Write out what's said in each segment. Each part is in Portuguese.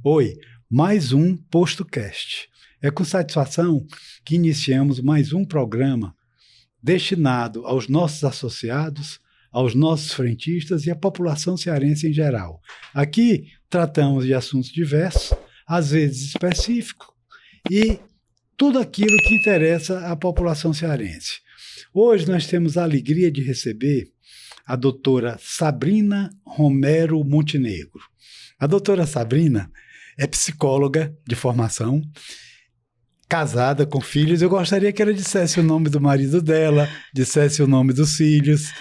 Oi, mais um PostoCast. É com satisfação que iniciamos mais um programa destinado aos nossos associados, aos nossos frentistas e à população cearense em geral. Aqui tratamos de assuntos diversos, às vezes específicos, e tudo aquilo que interessa à população cearense. Hoje nós temos a alegria de receber a doutora Sabrina Romero Montenegro. A doutora Sabrina é psicóloga de formação, casada com filhos. Eu gostaria que ela dissesse o nome do marido dela, dissesse o nome dos filhos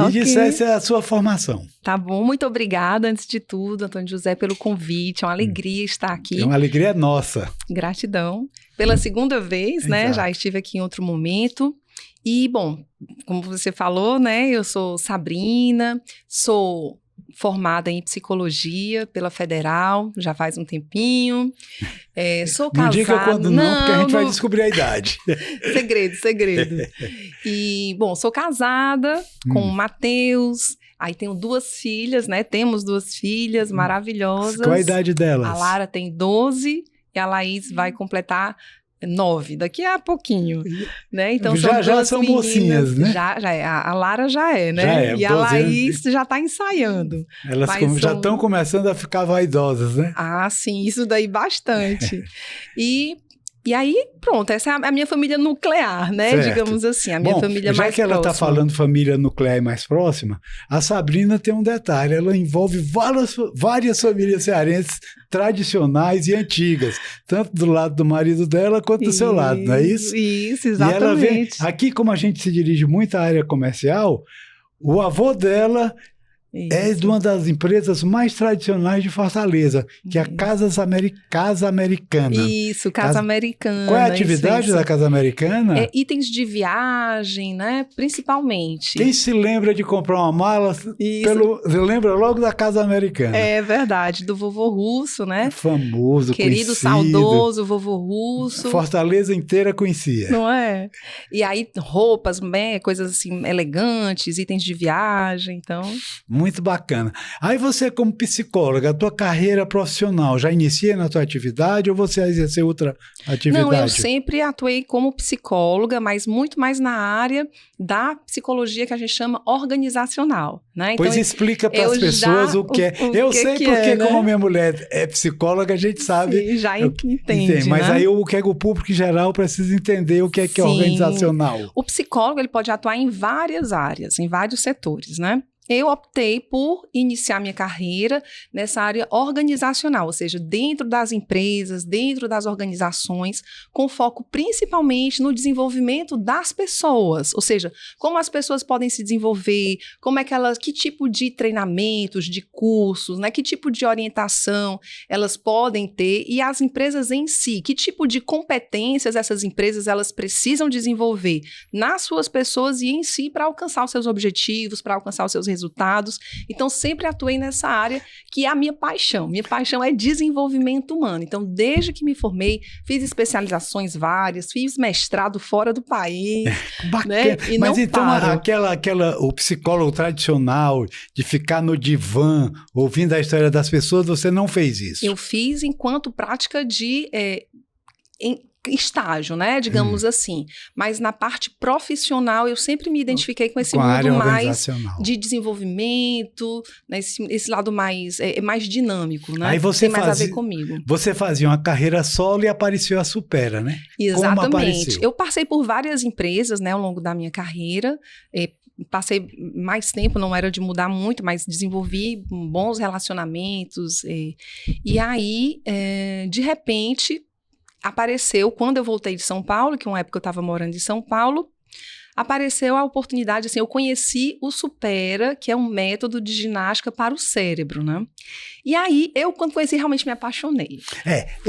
e dissesse a sua formação. Tá bom, muito obrigada, antes de tudo, Antônio José, pelo convite. É uma alegria estar aqui. É uma alegria nossa. Gratidão. Pela segunda vez, né? Exato. Já estive aqui em outro momento. E, bom, como você falou, né? Eu sou Sabrina, sou formada em psicologia pela Federal, já faz um tempinho. Sou casada... Não diga quando não, porque a gente vai descobrir a idade. Segredo. E, bom, sou casada com o Matheus. Aí tenho 2 filhas, né? Temos 2 filhas maravilhosas. Qual a idade delas? A Lara tem 12 e a Laís vai completar 9, daqui a pouquinho, né? Então já são meninas, mocinhas, né? Já é. A Lara já é, né? Já é, e a Laís já está ensaiando. Elas já estão começando a ficar vaidosas, né? Ah, sim, isso daí bastante. E aí, pronto, essa é a minha família nuclear, né? Certo. Digamos assim, a minha família mais próxima. Já que ela está falando família nuclear mais próxima, a Sabrina tem um detalhe, ela envolve várias famílias cearenses tradicionais e antigas, tanto do lado do marido dela quanto do seu lado, não é isso? Isso, exatamente. E ela vem, aqui como a gente se dirige muito à área comercial, o avô dela... é de uma das empresas mais tradicionais de Fortaleza, que é a Casa Americana. Isso, Casa Americana. Qual é a atividade da Casa Americana? Itens de viagem, né? Principalmente. Quem se lembra de comprar uma mala, lembra logo da Casa Americana. É verdade, do vovô Russo, né? Famoso, querido, conhecido. Saudoso vovô Russo. Fortaleza inteira conhecia. Não é? E aí roupas, né? Coisas assim elegantes, itens de viagem, então... Muito bacana. Aí você, como psicóloga, a tua carreira profissional já inicia na tua atividade ou você exerceu outra atividade? Não, eu sempre atuei como psicóloga, mas muito mais na área da psicologia que a gente chama organizacional, né? Então, pois explica para as pessoas o que é. Eu sei porque, né? Como a minha mulher é psicóloga, a gente sabe... Sim, já entende, mas né? aí o público em geral precisa entender o que é organizacional. O psicólogo ele pode atuar em várias áreas, em vários setores, né? Eu optei por iniciar minha carreira nessa área organizacional, ou seja, dentro das empresas, dentro das organizações, com foco principalmente no desenvolvimento das pessoas, ou seja, como as pessoas podem se desenvolver, que tipo de treinamentos, de cursos, né, que tipo de orientação elas podem ter e as empresas em si, que tipo de competências essas empresas elas precisam desenvolver nas suas pessoas e em si para alcançar os seus objetivos, para alcançar os seus resultados. Então, sempre atuei nessa área que é a minha paixão. Minha paixão é desenvolvimento humano. Então, desde que me formei, fiz especializações várias, fiz mestrado fora do país. Bacana. Né? E mas não então, o psicólogo tradicional de ficar no divã, ouvindo a história das pessoas, você não fez isso? Eu fiz enquanto prática de... estágio, né, digamos assim, mas na parte profissional eu sempre me identifiquei com esse mundo mais de desenvolvimento, né, esse lado mais dinâmico, né? Aí você tem mais a ver comigo. Você fazia uma carreira solo e apareceu a Supera, né? Exatamente. Eu passei por várias empresas, né, ao longo da minha carreira. Passei mais tempo, não era de mudar muito, mas desenvolvi bons relacionamentos. E aí, de repente, apareceu, quando eu voltei de São Paulo, que uma época eu estava morando em São Paulo, apareceu a oportunidade, assim, eu conheci o Supera, que é um método de ginástica para o cérebro, né? E aí, quando conheci, realmente me apaixonei.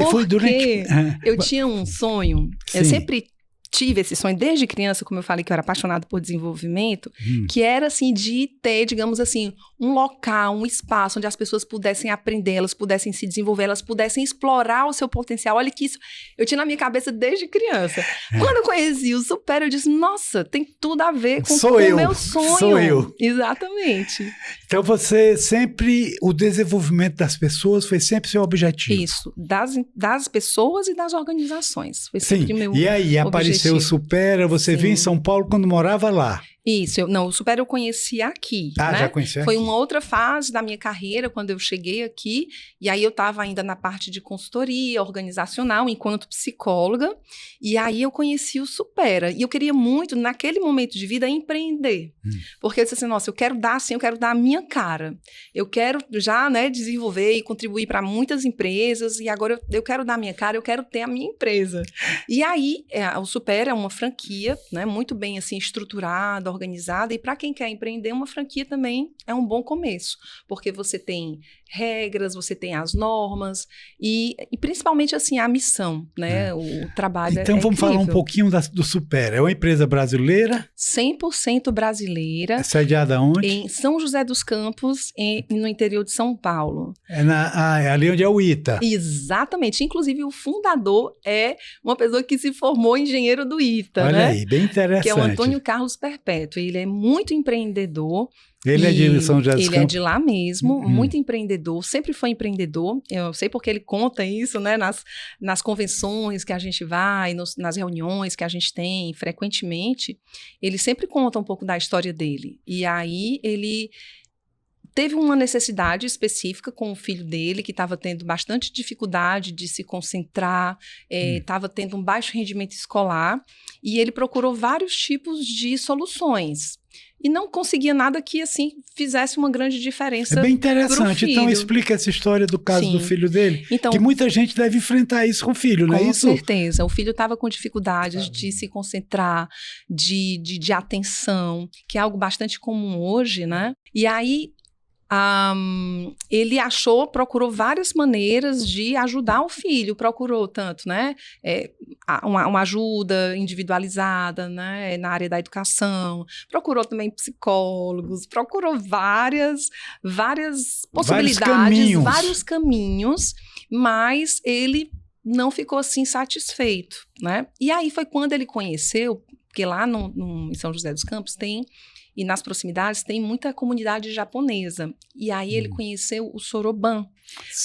Foi durante... eu tinha um sonho, Sim. eu sempre tive esse sonho desde criança, como eu falei que eu era apaixonada por desenvolvimento, que era assim de ter, digamos assim, um local, um espaço onde as pessoas pudessem aprender, elas pudessem se desenvolver, elas pudessem explorar o seu potencial. Olha que isso eu tinha na minha cabeça desde criança. Quando eu conheci o Supera, eu disse, nossa, tem tudo a ver com o meu sonho. Sou eu. Exatamente. Então você sempre, o desenvolvimento das pessoas foi sempre seu objetivo. Isso, das pessoas e das organizações. Foi sempre meu E aí, apareceu o Supera, você viu em São Paulo quando morava lá. Isso, o Supera eu conheci aqui, né? Já conheci aqui. Foi uma outra fase da minha carreira, quando eu cheguei aqui, e aí eu estava ainda na parte de consultoria organizacional, enquanto psicóloga, e aí eu conheci o Supera, e eu queria muito, naquele momento de vida, empreender, porque eu disse assim, nossa, eu quero dar assim, eu quero dar a minha cara, eu quero já, né, desenvolver e contribuir para muitas empresas, e agora eu quero dar a minha cara, eu quero ter a minha empresa. E aí, o Supera é uma franquia, né, muito bem assim, estruturada, organizada, e para quem quer empreender, uma franquia também é um bom começo, porque você tem regras, você tem as normas e principalmente assim a missão, né? O trabalho então vamos incrível. falar um pouquinho do Supera. É uma empresa brasileira? 100% brasileira. É sediada onde? Em São José dos Campos, no interior de São Paulo. É ali onde é o ITA. Exatamente. Inclusive, o fundador é uma pessoa que se formou engenheiro do ITA, Olha né? aí, bem interessante. Que é o Antônio Carlos Perpétuo. Ele é muito empreendedor. Ele é de São José dos Campos? Ele é de lá mesmo, muito empreendedor, sempre foi empreendedor. Eu sei porque ele conta isso, né, nas convenções que a gente vai, nas reuniões que a gente tem frequentemente. Ele sempre conta um pouco da história dele. E aí ele teve uma necessidade específica com o filho dele, que estava tendo bastante dificuldade de se concentrar, estava tendo um baixo rendimento escolar, e ele procurou vários tipos de soluções. E não conseguia nada que, assim, fizesse uma grande diferença. É bem interessante. Então, explica essa história do caso do filho dele. Então, que muita gente deve enfrentar isso com o filho, não é isso? Com certeza. O filho estava com dificuldades de se concentrar, de atenção, que é algo bastante comum hoje, né? E aí, ele procurou várias maneiras de ajudar o filho, procurou tanto, né, uma ajuda individualizada, né, na área da educação, procurou também psicólogos, procurou várias possibilidades, vários caminhos, mas ele não ficou assim satisfeito, né, e aí foi quando ele conheceu, porque lá em São José dos Campos e nas proximidades tem muita comunidade japonesa. E aí ele conheceu o Soroban,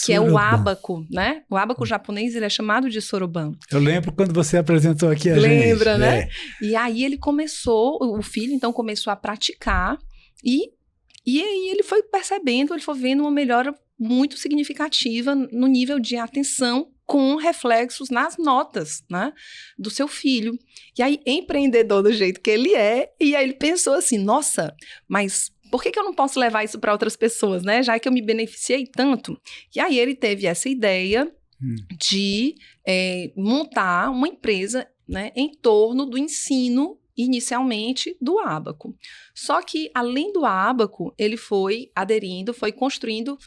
que é o ábaco, né? O ábaco japonês, ele é chamado de Soroban. Eu lembro quando você apresentou aqui a gente. Lembra, né? E aí o filho então começou a praticar e aí ele foi percebendo, ele foi vendo uma melhora muito significativa no nível de atenção, com reflexos nas notas, né, do seu filho. E aí, empreendedor do jeito que ele é, e aí ele pensou assim, nossa, mas por que eu não posso levar isso para outras pessoas, né, já que eu me beneficiei tanto? E aí ele teve essa ideia de montar uma empresa, né, em torno do ensino, inicialmente, do ábaco. Só que, além do ábaco, ele foi aderindo, foi construindo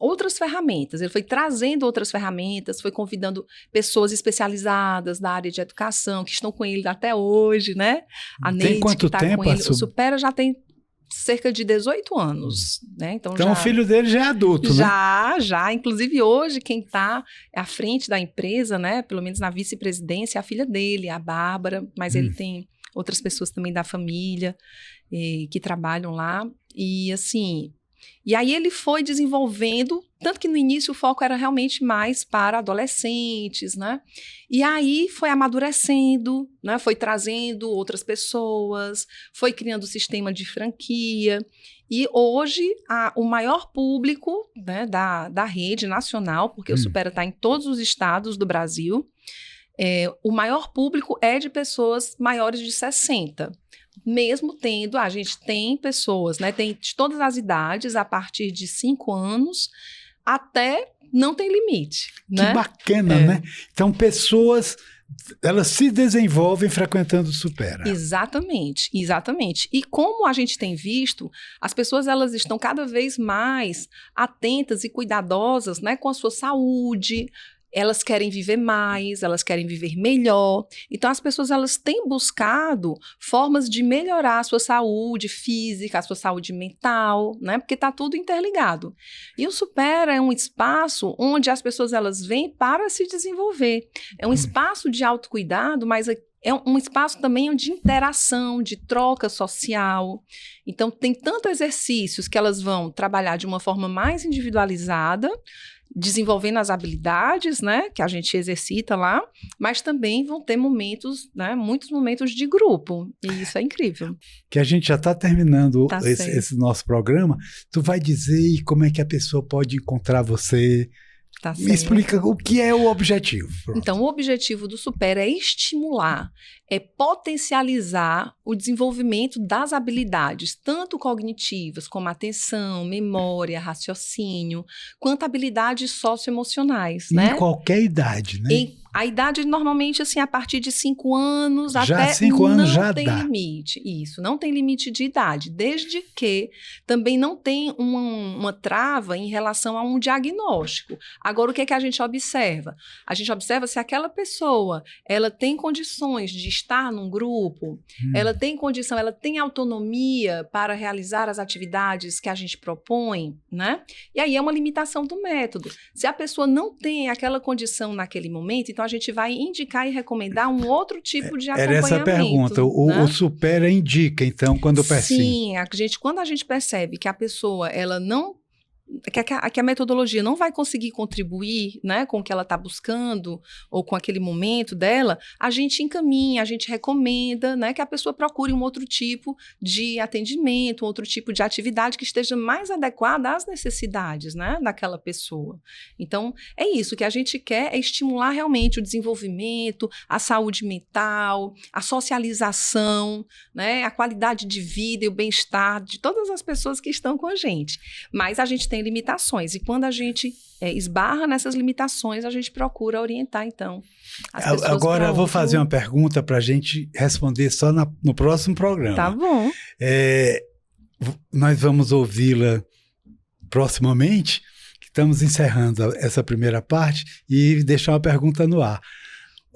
outras ferramentas, ele foi trazendo outras ferramentas, foi convidando pessoas especializadas da área de educação, que estão com ele até hoje, né? A Neide, que está com ele. O Supera já tem cerca de 18 anos, né? Então o filho dele já é adulto, né? Já. Inclusive, hoje, quem está à frente da empresa, né? Pelo menos na vice-presidência, é a filha dele, a Bárbara, mas ele tem outras pessoas também da família que trabalham lá. E, assim... E aí ele foi desenvolvendo, tanto que no início o foco era realmente mais para adolescentes, né? E aí foi amadurecendo, né? Foi trazendo outras pessoas, foi criando o sistema de franquia. E hoje o maior público, né, da rede nacional, porque o Supera está em todos os estados do Brasil, o maior público é de pessoas maiores de 60. Mesmo tendo, a gente tem pessoas, né, tem de todas as idades, a partir de 5 anos, até não tem limite. Que né? bacana, né? Então, pessoas, elas se desenvolvem frequentando o Supera. Exatamente. E como a gente tem visto, as pessoas elas estão cada vez mais atentas e cuidadosas, né, com a sua saúde, elas querem viver mais, elas querem viver melhor. Então, as pessoas elas têm buscado formas de melhorar a sua saúde física, a sua saúde mental, né? Porque está tudo interligado. E o Supera é um espaço onde as pessoas elas vêm para se desenvolver. É um espaço de autocuidado, mas é um espaço também de interação, de troca social. Então, tem tantos exercícios que elas vão trabalhar de uma forma mais individualizada, desenvolvendo as habilidades, né, que a gente exercita lá, mas também vão ter momentos, né, muitos momentos de grupo, e isso é incrível. Que a gente já está terminando esse nosso programa, tu vai dizer como é que a pessoa pode encontrar você. Tá Me explica o que é o objetivo. Pronto. Então, o objetivo do Supera é estimular, é potencializar o desenvolvimento das habilidades, tanto cognitivas, como atenção, memória, raciocínio, quanto habilidades socioemocionais, né? Em qualquer idade, né? A idade, normalmente, assim, a partir de 5 anos, já até 5 anos não já tem dá. limite. Isso, não tem limite de idade, desde que também não tem uma trava em relação a um diagnóstico. Agora, o que é que a gente observa? A gente observa se aquela pessoa, ela tem condições de estar num grupo, ela tem condição, ela tem autonomia para realizar as atividades que a gente propõe, né? E aí é uma limitação do método. Se a pessoa não tem aquela condição naquele momento, então a gente vai indicar e recomendar um outro tipo de acompanhamento. Era essa a pergunta. Né? O Supera indica, então, quando percebe. Sim, quando a gente percebe que a pessoa, ela não... Que a metodologia não vai conseguir contribuir, né, com o que ela está buscando ou com aquele momento dela, a gente encaminha, a gente recomenda, né, que a pessoa procure um outro tipo de atendimento, um outro tipo de atividade que esteja mais adequada às necessidades, né, daquela pessoa. Então, é isso, o que a gente quer é estimular realmente o desenvolvimento, a saúde mental, a socialização, né, a qualidade de vida e o bem-estar de todas as pessoas que estão com a gente. Mas a gente tem limitações, e quando a gente esbarra nessas limitações, a gente procura orientar, então, as pessoas. Agora eu vou fazer uma pergunta para a gente responder só no próximo programa. Tá bom. Nós vamos ouvi-la proximamente, estamos encerrando essa primeira parte, e deixar uma pergunta no ar.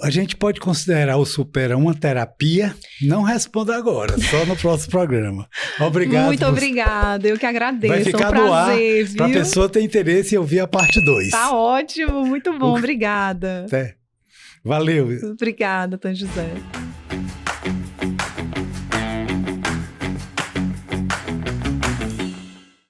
A gente pode considerar o Supera uma terapia? Não responda agora, só no próximo programa. Obrigado. Muito obrigada, eu que agradeço. Vai ficar no ar para a pessoa ter interesse em ouvir a parte 2. Tá ótimo, muito bom, obrigada. Valeu. Obrigada, Tan José.